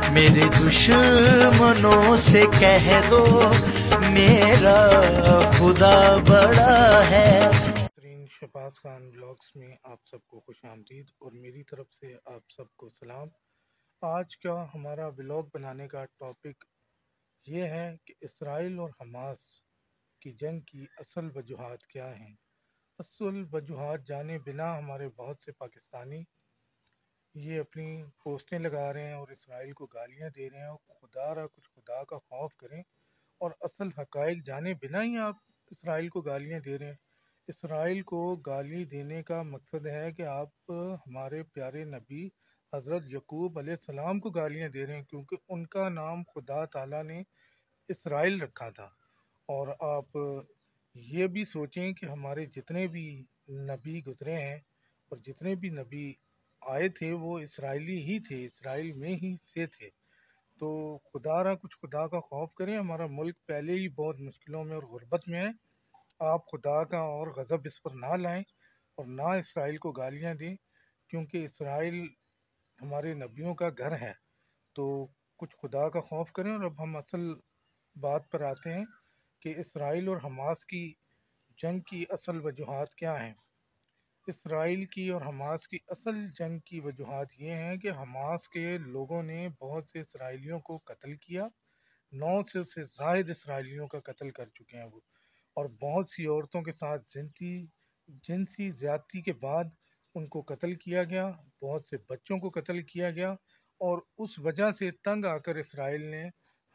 मेरे दुश्मनों से कह दो मेरा खुदा बड़ा है। शहबाज खान ब्लॉग्स में आप सबको खुश आमदीद और मेरी तरफ से आप सबको सलाम। आज का हमारा ब्लॉग बनाने का टॉपिक ये है कि इसराइल और हमास की जंग की असल वजूहात क्या हैं। असल वजूहात जाने बिना हमारे बहुत से पाकिस्तानी ये अपनी पोस्टें लगा रहे हैं और इसराइल को गालियां दे रहे हैं। और कुछ खुदा का खौफ करें और असल हकाइक जाने बिना ही आप इसराइल को गालियां दे रहे हैं। इसराइल को गाली देने का मकसद है कि आप हमारे प्यारे नबी हज़रत यकूब अलैहिस्सलाम को गालियां दे रहे हैं, क्योंकि उनका नाम खुदा ताला ने इसराइल रखा था। और आप ये भी सोचें कि हमारे जितने भी नबी गुज़रे हैं और जितने भी नबी आए थे वो इसराइली ही थे, इसराइल में ही से थे। तो कुछ खुदा का खौफ करें। हमारा मुल्क पहले ही बहुत मुश्किलों में और गुर्बत में है। आप खुदा का और गज़ब इस पर ना लाएं और ना इसराइल को गालियां दें, क्योंकि इसराइल हमारे नबियों का घर है। तो कुछ खुदा का खौफ करें। और अब हम असल बात पर आते हैं कि इसराइल और हमास की जंग की असल वजूहात क्या हैं। इसराइल की और हमास की असल जंग की वजूहात ये हैं कि हमास के लोगों ने बहुत से इसराइलियों को कत्ल किया। 900 से ज़ायद इसराइलियों का कत्ल कर चुके हैं वो। और बहुत सी औरतों के साथ जिनसी ज़्यादती के बाद उनको कत्ल किया गया। बहुत से बच्चों को कत्ल किया गया। और उस वजह से तंग आकर इसराइल ने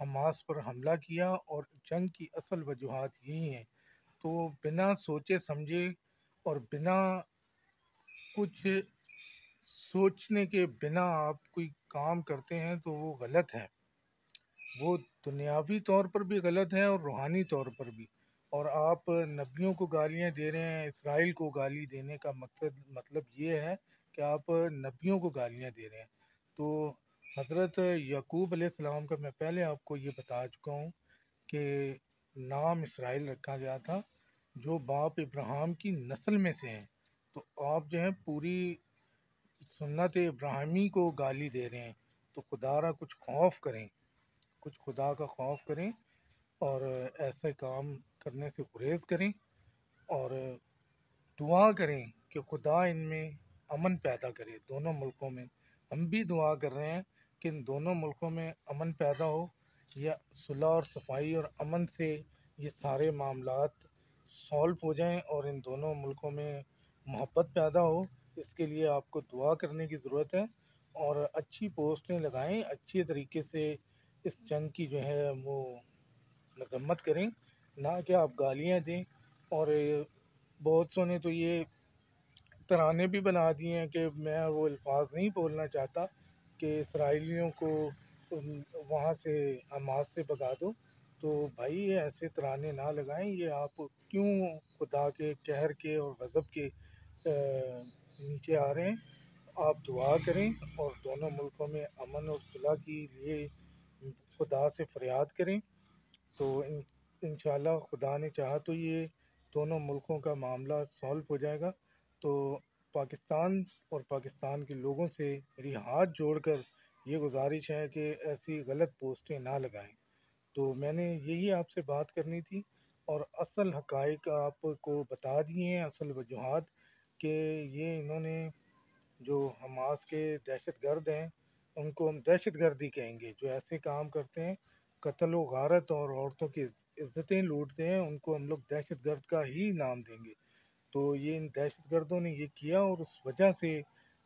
हमास पर हमला किया। और जंग की असल वजूहात यही हैं। तो बिना सोचे समझे और बिना कुछ सोचने के बिना आप कोई काम करते हैं तो वो गलत है। वो दुनियावी तौर पर भी गलत है और रूहानी तौर पर भी। और आप नबियों को गालियां दे रहे हैं। इसराइल को गाली देने का मतलब ये है कि आप नबियों को गालियां दे रहे हैं। तो हज़रत यकूब अलैहिस्सलाम का मैं पहले आपको ये बता चुका हूँ कि नाम इसराइल रखा गया था, जो बाप इब्राहिम की नस्ल में से हैं। तो आप जो है पूरी सुन्नत इब्राहिमी को गाली दे रहे हैं। तो कुछ खौफ करें, कुछ खुदा का खौफ करें और ऐसे काम करने से गुरेज करें और दुआ करें कि खुदा इनमें अमन पैदा करे दोनों मुल्कों में। हम भी दुआ कर रहे हैं कि इन दोनों मुल्कों में अमन पैदा हो, या सुलह और सफाई और अमन से ये सारे मामलात सॉल्व हो जाएं और इन दोनों मुल्कों में मोहब्बत पैदा हो। इसके लिए आपको दुआ करने की ज़रूरत है और अच्छी पोस्टें लगाएं, अच्छे तरीके से इस जंग की जो है वो मजम्मत करें, ना कि आप गालियां दें। और बहुत सौ ने तो ये तराने भी बना दिए हैं कि मैं वो अल्फाज नहीं बोलना चाहता कि इसराइलियों को वहाँ से हमास से भगा दो। तो भाई ये ऐसे तराने ना लगाएं। ये आप क्यों खुदा के कहर के और गज़ब के नीचे आ रहे हैं। आप दुआ करें और दोनों मुल्कों में अमन और सुलह के लिए खुदा से फरियाद करें। तो इंशाल्लाह खुदा ने चाहा तो ये दोनों मुल्कों का मामला सॉल्व हो जाएगा। तो पाकिस्तान और पाकिस्तान के लोगों से मेरी हाथ जोड़कर ये गुजारिश है कि ऐसी गलत पोस्टें ना लगाएं। तो मैंने यही आपसे बात करनी थी और असल हकाइक आपको बता दिए हैं, असल वजूहात कि ये इन्होंने जो हमास के दहशतगर्द हैं उनको हम दहशतगर्दी कहेंगे। जो ऐसे काम करते हैं, कत्ल व गारत और औरतों की इज्जतें लूटते हैं, उनको हम लोग दहशतगर्द का ही नाम देंगे। तो ये इन दहशतगर्दों ने ये किया और उस वजह से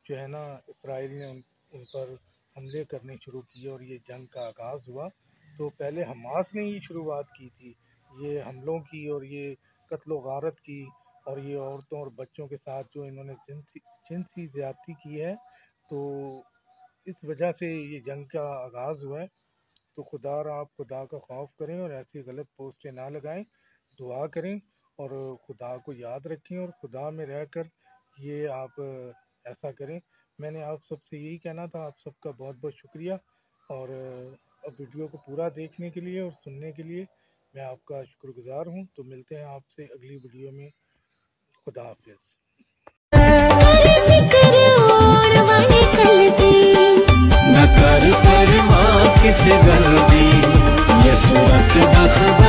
जो है ना इसराइल ने उन पर हमले करने शुरू किए और ये जंग का आगाज़ हुआ। तो पहले हमास ने ही शुरुआत की थी ये हमलों की और ये कत्ल व गारत की और ये औरतों और बच्चों के साथ जो इन्होंने जिनसी ज़्यादती की है। तो इस वजह से ये जंग का आगाज़ हुआ है। तो आप खुदा का खौफ करें और ऐसी गलत पोस्टें ना लगाएं, दुआ करें और खुदा को याद रखें और खुदा में रहकर ये आप ऐसा करें। मैंने आप सबसे यही कहना था। आप सबका बहुत बहुत शुक्रिया और वीडियो को पूरा देखने के लिए और सुनने के लिए मैं आपका शुक्रगुजार हूँ। तो मिलते हैं आपसे अगली वीडियो में। खुदा हाफिज़। न कर रखबर